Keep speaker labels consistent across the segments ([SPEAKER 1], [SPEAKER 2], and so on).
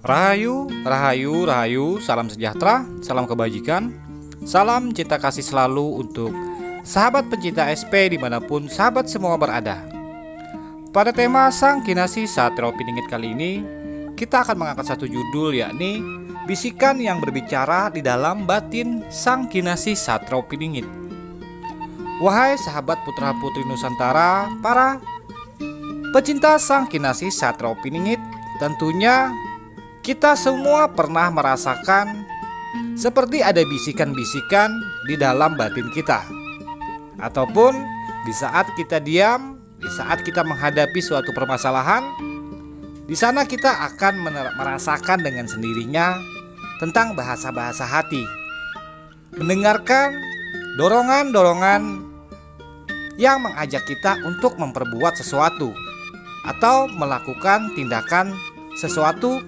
[SPEAKER 1] Rahayu, rahayu, rahayu, salam sejahtera, salam kebajikan, salam cinta kasih selalu untuk sahabat pencinta SP dimanapun sahabat semua berada. Pada tema Sang Kinasih Satrio Piningit kali ini, kita akan mengangkat satu judul, yakni bisikan yang berbicara di dalam batin Sang Kinasih Satrio Piningit. Wahai sahabat putra putri Nusantara, para pecinta Sang Kinasih Satrio Piningit, tentunya kita semua pernah merasakan seperti ada bisikan-bisikan di dalam batin kita. Ataupun di saat kita diam, di saat kita menghadapi suatu permasalahan, di sana kita akan merasakan dengan sendirinya tentang bahasa-bahasa hati. Mendengarkan dorongan-dorongan yang mengajak kita untuk memperbuat sesuatu atau melakukan tindakan sesuatu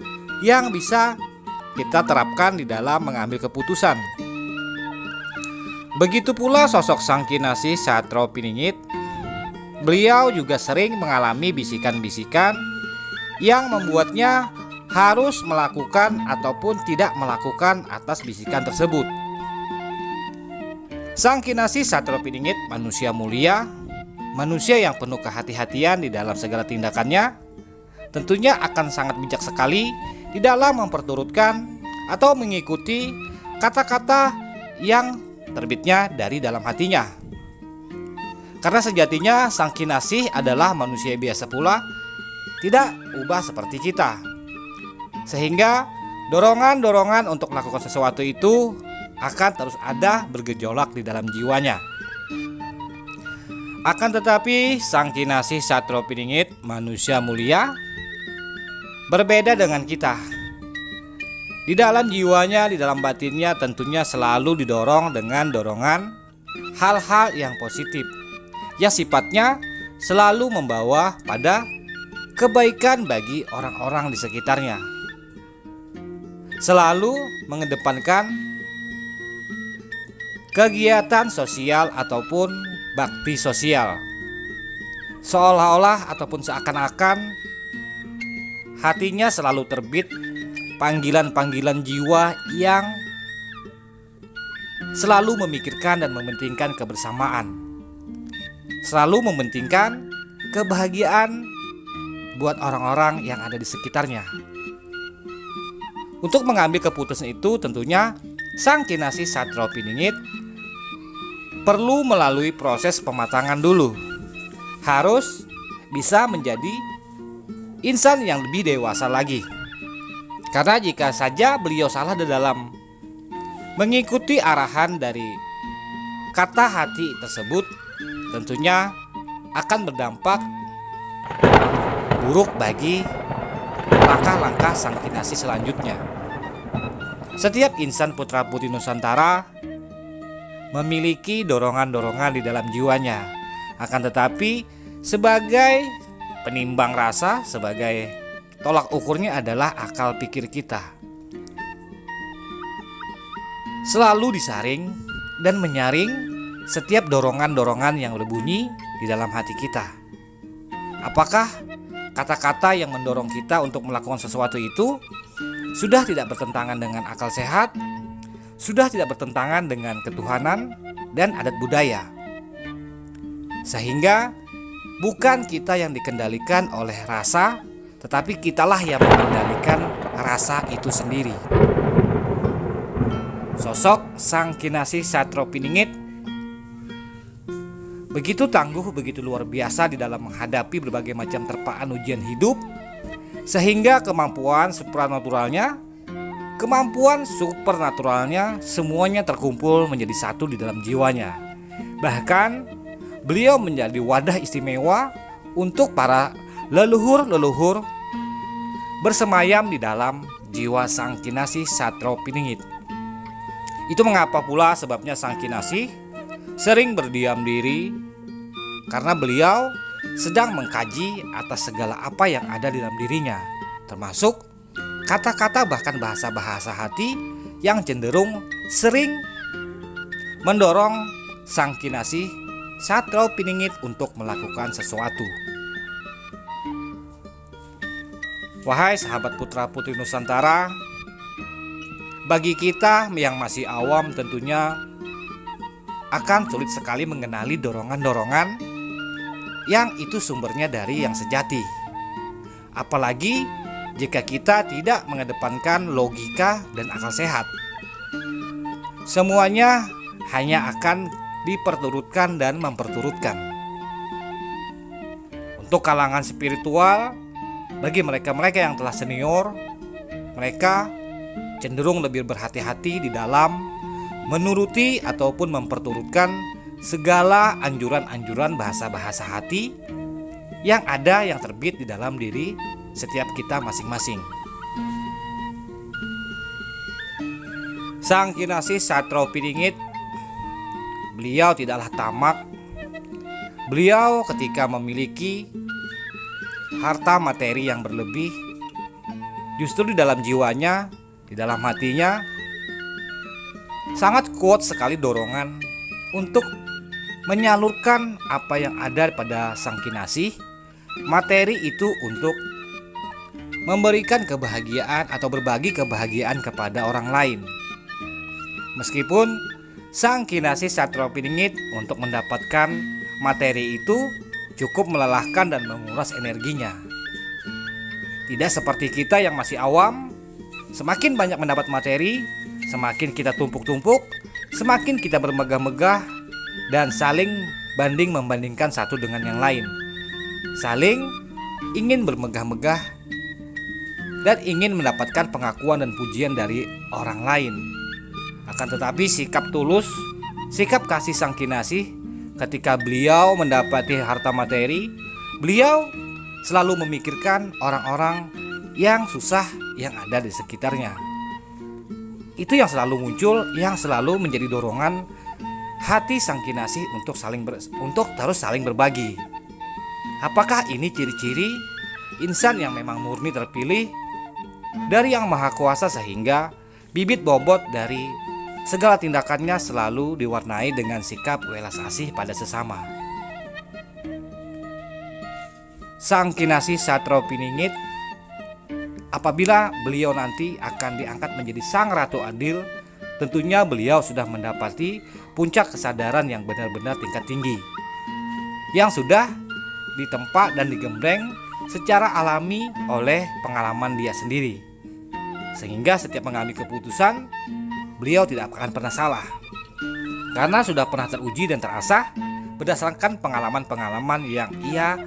[SPEAKER 1] yang bisa kita terapkan di dalam mengambil keputusan. Begitu pula sosok Sang Kinasih Satrio Piningit. Beliau juga sering mengalami bisikan-bisikan yang membuatnya harus melakukan ataupun tidak melakukan atas bisikan tersebut. Sang Kinasih Satrio Piningit manusia mulia, manusia yang penuh kehati-hatian di dalam segala tindakannya, tentunya akan sangat bijak sekali di dalam memperturutkan atau mengikuti kata-kata yang terbitnya dari dalam hatinya. Karena sejatinya Sang Kinasih adalah manusia biasa pula, tidak ubah seperti kita. Sehingga dorongan-dorongan untuk melakukan sesuatu itu akan terus ada bergejolak di dalam jiwanya. Akan tetapi Sang Kinasih Satrio Piningit manusia mulia berbeda dengan kita. Di dalam jiwanya, di dalam batinnya tentunya selalu didorong dengan dorongan hal-hal yang positif, yang sifatnya selalu membawa pada kebaikan bagi orang-orang di sekitarnya. Selalu mengedepankan kegiatan sosial ataupun bakti sosial. Seolah-olah ataupun seakan-akan hatinya selalu terbit panggilan-panggilan jiwa yang selalu memikirkan dan mementingkan kebersamaan, selalu mementingkan kebahagiaan buat orang-orang yang ada di sekitarnya. Untuk mengambil keputusan itu tentunya Sang Kinasih Satrio Piningit perlu melalui proses pematangan dulu. Harus bisa menjadi insan yang lebih dewasa lagi. Karena jika saja beliau salah di dalam mengikuti arahan dari kata hati tersebut, tentunya akan berdampak buruk bagi langkah-langkah Sang Kinasih selanjutnya. Setiap insan putra putri Nusantara memiliki dorongan-dorongan di dalam jiwanya. Akan tetapi sebagai penimbang rasa, sebagai tolak ukurnya adalah akal pikir kita. Selalu disaring dan menyaring setiap dorongan-dorongan yang berbunyi di dalam hati kita. Apakah kata-kata yang mendorong kita untuk melakukan sesuatu itu sudah tidak bertentangan dengan akal sehat, sudah tidak bertentangan dengan ketuhanan dan adat budaya. Sehingga bukan kita yang dikendalikan oleh rasa, tetapi kitalah yang mengendalikan rasa itu sendiri. Sosok Sang Kinasih Satrio Piningit begitu tangguh, begitu luar biasa di dalam menghadapi berbagai macam terpaan ujian hidup, sehingga kemampuan supernaturalnya semuanya terkumpul menjadi satu di dalam jiwanya. Bahkan beliau menjadi wadah istimewa untuk para leluhur-leluhur bersemayam di dalam jiwa Sang Kinasih Satrio Piningit. Itu mengapa pula sebabnya Sang Kinasih sering berdiam diri, karena beliau sedang mengkaji atas segala apa yang ada di dalam dirinya, termasuk kata-kata bahkan bahasa-bahasa hati yang cenderung sering mendorong Sang Kinasih Satrio Piningit untuk melakukan sesuatu. Wahai sahabat putra putri Nusantara, bagi kita yang masih awam tentunya akan sulit sekali mengenali dorongan-dorongan yang itu sumbernya dari yang sejati. Apalagi jika kita tidak mengedepankan logika dan akal sehat. Semuanya hanya akan diperturutkan dan memperturutkan. Untuk kalangan spiritual, bagi mereka-mereka yang telah senior, mereka cenderung lebih berhati-hati di dalam menuruti ataupun memperturutkan segala anjuran-anjuran bahasa-bahasa hati yang ada yang terbit di dalam diri setiap kita masing-masing. Sang Kinasih Satropiningit, beliau tidaklah tamak. Beliau ketika memiliki harta materi yang berlebih, justru di dalam jiwanya, di dalam hatinya sangat kuat sekali dorongan untuk menyalurkan apa yang ada pada Sang Kinasih, materi itu untuk memberikan kebahagiaan atau berbagi kebahagiaan kepada orang lain. Meskipun Sang Kinasih Satropiningit untuk mendapatkan materi itu cukup melelahkan dan menguras energinya. Tidak seperti kita yang masih awam, semakin banyak mendapat materi, semakin kita tumpuk-tumpuk, semakin kita bermegah-megah dan saling banding membandingkan satu dengan yang lain. Saling ingin bermegah-megah dan ingin mendapatkan pengakuan dan pujian dari orang lain. Akan tetapi sikap tulus, sikap kasih Sang Kinasih ketika beliau mendapati harta materi, beliau selalu memikirkan orang-orang yang susah yang ada di sekitarnya. Itu yang selalu muncul, yang selalu menjadi dorongan hati Sang Kinasih untuk terus saling berbagi. Apakah ini ciri-ciri insan yang memang murni terpilih dari Yang Maha Kuasa sehingga bibit bobot dari segala tindakannya selalu diwarnai dengan sikap welas asih pada sesama? Sang Kinasih Satropiningit, apabila beliau nanti akan diangkat menjadi Sang Ratu Adil, tentunya beliau sudah mendapati puncak kesadaran yang benar-benar tingkat tinggi, yang sudah ditempa dan digembleng secara alami oleh pengalaman dia sendiri, sehingga setiap mengambil keputusan beliau tidak akan pernah salah, karena sudah pernah teruji dan terasah berdasarkan pengalaman-pengalaman yang ia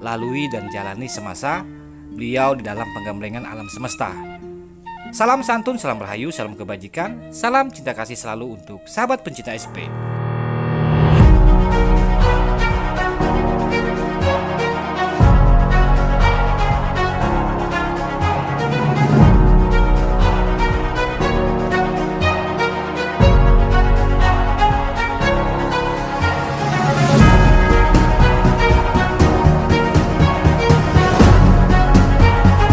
[SPEAKER 1] lalui dan jalani semasa beliau di dalam penggemblengan alam semesta. Salam santun, salam rahayu, salam kebajikan, salam cinta kasih selalu untuk sahabat pencinta SP.